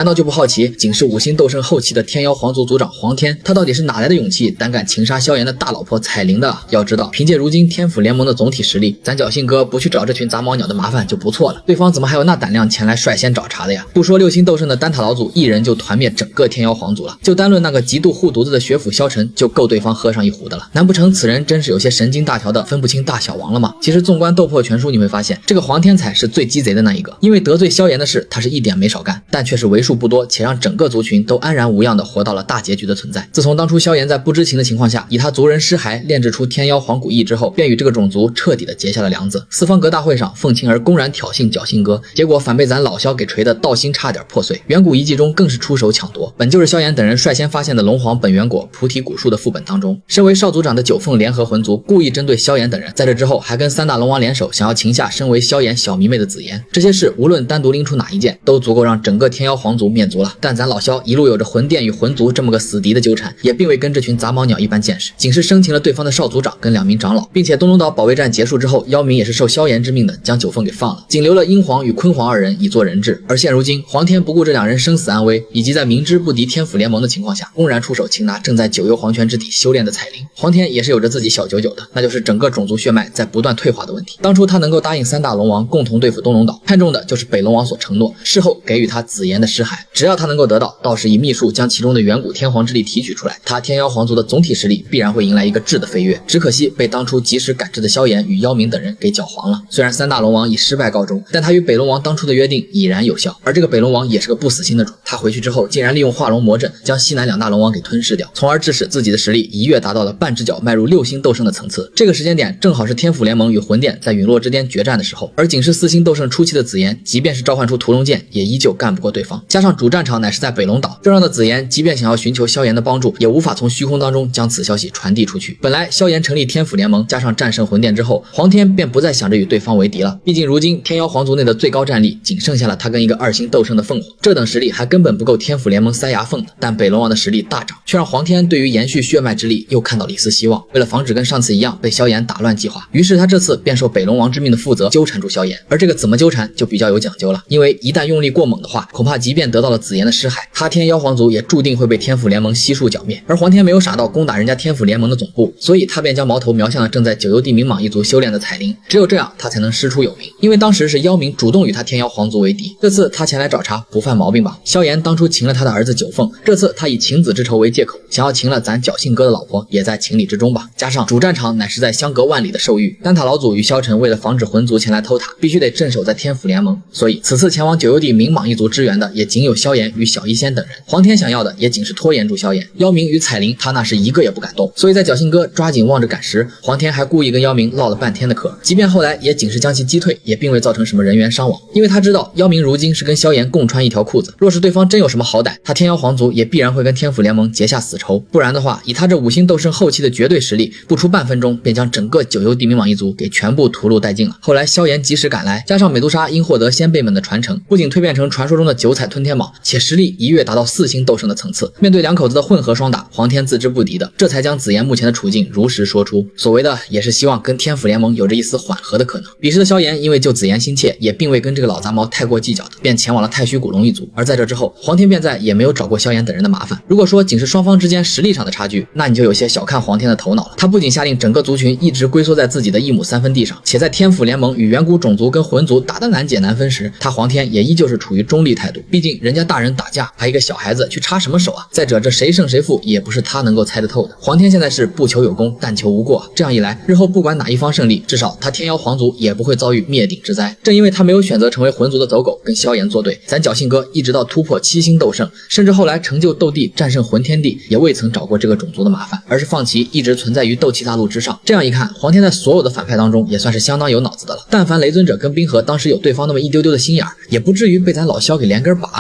难道就不好奇，仅是5星斗圣后期的天妖皇族族长黄天，他到底是哪来的勇气，胆敢情杀萧炎的大老婆彩铃的？要知道，凭借如今天府联盟的总体实力，咱侥幸哥不去找这群杂毛鸟的麻烦就不错了。对方怎么还有那胆量前来率先找茬的呀？不说6星斗圣的丹塔老祖一人就团灭整个天妖皇族了，就单论那个极度护犊子的血府萧晨，就够对方喝上一壶的了。难不成此人真是有些神经大条的分不清大小王了吗？其实纵观斗破全书，你会发现这个黄天才是最鸡贼的那一个，因为得罪萧炎的事他是一点没少干，但却是为数不多且让整个族群都安然无恙的活到了大结局的存在。自从当初萧炎在不知情的情况下，以他族人尸骸炼制出天妖黄骨翼之后，便与这个种族彻底的结下了梁子。四方阁大会上，凤青儿公然挑衅侥幸哥，结果反被咱老萧给锤得道心差点破碎。远古遗迹中更是出手抢夺，本就是萧炎等人率先发现的龙皇本源果菩提古树的副本当中。身为少族长的九凤联合魂族故意针对萧炎等人，在这之后还跟3大龙王联手，想要擒下身为萧炎小迷妹的紫妍。这些事无论单独拎出哪一件，都足够让整个天妖皇族灭族了。但咱老萧一路有着魂殿与魂族这么个死敌的纠缠，也并未跟这群杂毛鸟一般见识，仅是生擒了对方的少族长跟2名长老，并且东龙岛保卫战结束之后，妖冥也是受萧炎之命的将九凤给放了，仅留了阴皇与坤皇2人以作人质。而现如今黄天不顾这2人生死安危，以及在明知不敌天府联盟的情况下，公然出手擒拿正在九幽黄泉之体修炼的彩铃。黄天也是有着自己小九九的，那就是整个种族血脉在不断退化的问题。当初他能够答应3大龙王共同对付东龙岛，看中的就是北龙王所承诺事后给予他紫妍的尸骸，只要他能够得到，倒是以秘术将其中的远古天皇之力提取出来，他天妖皇族的总体实力必然会迎来一个质的飞跃。只可惜被当初及时赶制的萧炎与妖冥等人给搅黄了。虽然3大龙王以失败告终，但他与北龙王当初的约定已然有效。而这个北龙王也是个不死心的主，他回去之后竟然利用化龙魔阵将西南2大龙王给吞噬掉，从而致使自己的实力一跃达到了半只脚迈入6星斗圣的层次。这个时间点正好是天府联盟与魂殿在陨落之巅决战的时候，而仅是4星斗圣初期的紫妍，即便是召唤出屠龙剑，也依旧干不过对方。加上主战场乃是在北龙岛，这让的紫妍即便想要寻求萧炎的帮助，也无法从虚空当中将此消息传递出去。本来萧炎成立天府联盟，加上战胜魂殿之后，黄天便不再想着与对方为敌了。毕竟如今天妖皇族内的最高战力仅剩下了他跟一个2星斗圣的凤凰，这等实力还根本不够天府联盟塞牙缝的。但北龙王的实力大涨，却让黄天对于延续血脉之力又看到了一丝希望。为了防止跟上次一样被萧炎打乱计划，于是他这次便受北龙王之命的负责纠缠住萧炎。而这个怎么纠缠就比较有讲究了，因为一旦用力过猛的话，恐怕即便得到了紫妍的尸骸，他天妖皇族也注定会被天府联盟悉数剿灭。而黄天没有傻到攻打人家天府联盟的总部，所以他便将矛头瞄向了正在九幽地冥蟒一族修炼的彩铃。只有这样他才能师出有名，因为当时是妖冥主动与他天妖皇族为敌，这次他前来找茬不犯毛病吧？萧炎当初擒了他的儿子九凤，这次他以情子之仇为借口，想要擒了咱侥幸哥的老婆，也在情理之中吧？加上主战场乃是在相隔万里的兽域，丹塔老祖与萧晨为了防止魂族前来偷塔，必须得镇守在天府联盟，所以此次前往九幽地冥蟒一族支援的也仅有萧炎与小医仙等人。黄天想要的也仅是拖延住萧炎，妖冥与彩铃他那是一个也不敢动。所以在侥幸哥抓紧望着赶时，黄天还故意跟妖冥唠了半天的嗑，即便后来也仅是将其击退，也并未造成什么人员伤亡。因为他知道妖冥如今是跟萧炎共穿一条裤子，若是对方真有什么好歹，他天妖皇族也必然会跟天府联盟结下死仇。不然的话，以他这5星斗圣后期的绝对实力，不出半分钟便将整个九幽地冥蟒一族给全部屠戮殆尽了。后来萧炎及时赶来，加上美杜莎因获得先辈们的传承，不仅蜕变成传说中的9彩吞天蟒，且实力一跃达到4星斗圣的层次。面对2口子的混合双打，黄天自知不敌的，这才将紫妍目前的处境如实说出。所谓的也是希望跟天府联盟有着一丝缓和的可能。彼时的萧炎因为救紫妍心切，也并未跟这个老杂毛太过计较的，便前往了太虚古龙一族。而在这之后，黄天便再也没有找过萧炎等人的麻烦。如果说仅是双方之间实力上的差距，那你就有些小看黄天的头脑了。他不仅下令整个族群一直龟缩在自己的1亩3分地上，且在天府联盟与远古种族跟魂族打得难解难分时，他黄天也依旧是处于中立态度。毕竟人家大人打架，还一个小孩子去插什么手啊？再者这谁胜谁负也不是他能够猜得透的。黄天现在是不求有功，但求无过。这样一来，日后不管哪一方胜利，至少他天妖皇族也不会遭遇灭顶之灾。正因为他没有选择成为魂族的走狗跟萧炎作对，咱侥幸哥一直到突破7星斗圣，甚至后来成就斗帝战胜魂天帝，也未曾找过这个种族的麻烦，而是放其一直存在于斗气大陆之上。这样一看，黄天在所有的反派当中也算是相当有脑子的了。但凡雷尊者跟冰河当时有对方那么一丢丢的心眼儿，也不至于被咱老萧给连根拔